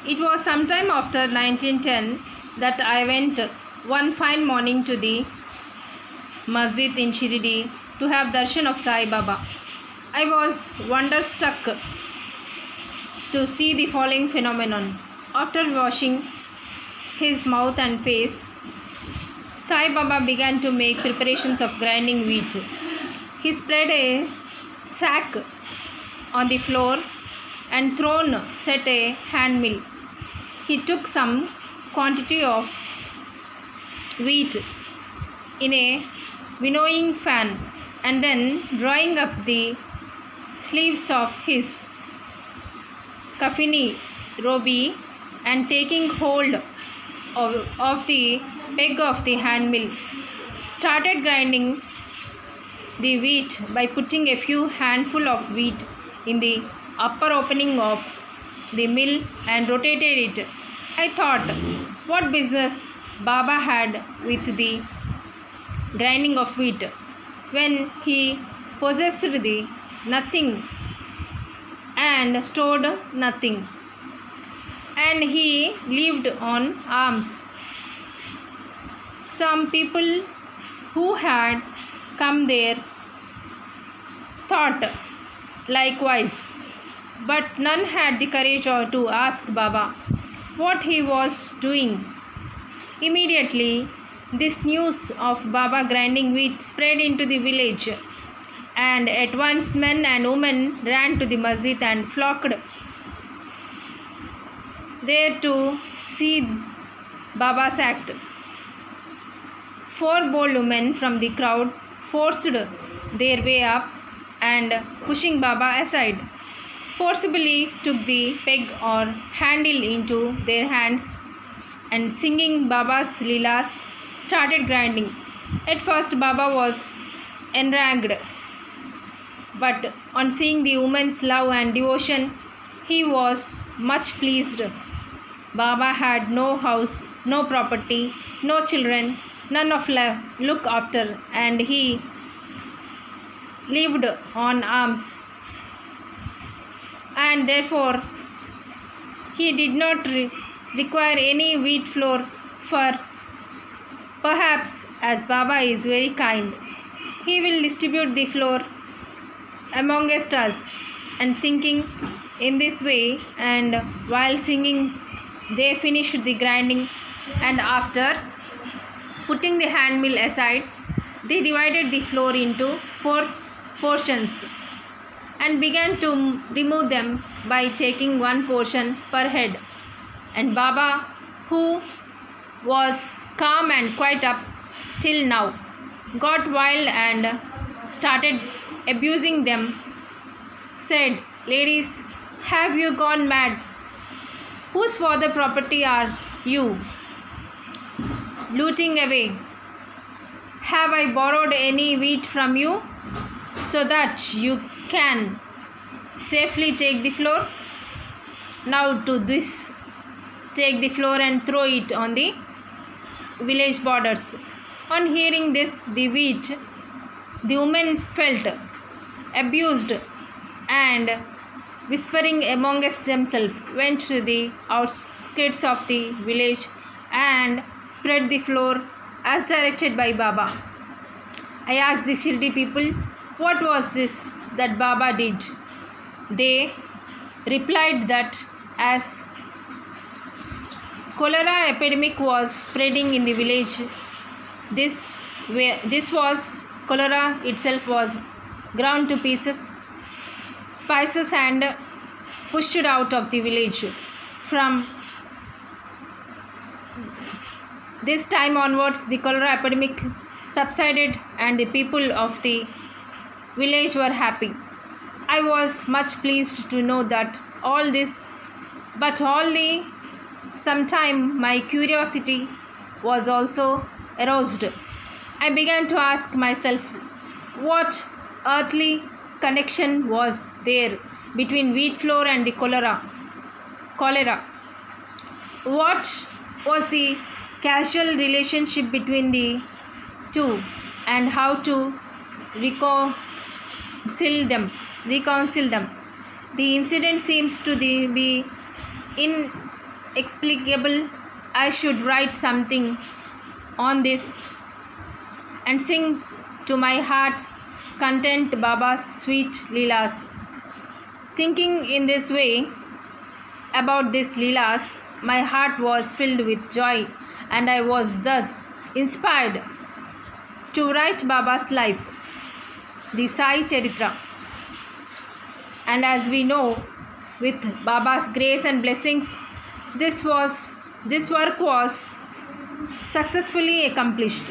It was sometime after 1910 that I went one fine morning to the masjid in Shirdi to have darshan of Sai Baba. I was wonderstruck to see the following phenomenon. After washing his mouth and face, Sai Baba began to make preparations of grinding wheat. He spread a sack on the floor and set a hand mill. He took some quantity of wheat in a winnowing fan and then, drawing up the sleeves of his kafini robe and taking hold of the peg of the hand mill, started grinding the wheat by putting a few handful of wheat in the upper opening of the mill and rotated it. I thought, what business Baba had with the grinding of wheat when he possessed the nothing and stored nothing, and he lived on alms. Some people who had come there thought likewise, but none had the courage to ask Baba what he was doing. Immediately, this news of Baba grinding wheat spread into the village, and at once men and women ran to the masjid and flocked there to see Baba's act. Four bold women from the crowd forced their way up and, pushing Baba aside, forcibly took the peg or handle into their hands and, singing Baba's leelas, started grinding. At first Baba was enraged, but on seeing the woman's love and devotion, he was much pleased. Baba had no house, no property, no children, none of look after, and he lived on alms, and therefore he did not require any wheat flour. For perhaps, as Baba is very kind, he will distribute the flour amongst us. And thinking in this way, and while singing, they finished the grinding, and after putting the hand mill aside, they divided the flour into 4 portions and began to remove them by taking 1 portion per head. And Baba, who was calm and quiet up till now, got wild and started abusing them, said, "Ladies, have you gone mad? Whose father property are you looting away? Have I borrowed any wheat from you so that you can safely take the flour? Now to this, take the flour and throw it on the village borders." On hearing this, the women felt abused and, whispering amongst themselves, went to the outskirts of the village and spread the flour as directed by Baba. I asked the Shirdi people, what was this that Baba did? They replied that as cholera epidemic was spreading in the village, cholera itself was ground to pieces, spices, and pushed out of the village. From this time onwards, the cholera epidemic subsided and the people of the village were happy. I was much pleased to know that all this, but only sometime my curiosity was also aroused. I began to ask myself what earthly connection was there between wheat flour and the cholera. What was the causal relationship between the two, and how to reconcile them. The incident seems to be inexplicable, I should write something on this and sing to my heart's content Baba's sweet Leelas. Thinking in this way about these Leelas, my heart was filled with joy, and I was thus inspired to write Baba's life, the Sai Charitra. And as we know, with Baba's grace and blessings, this work was successfully accomplished.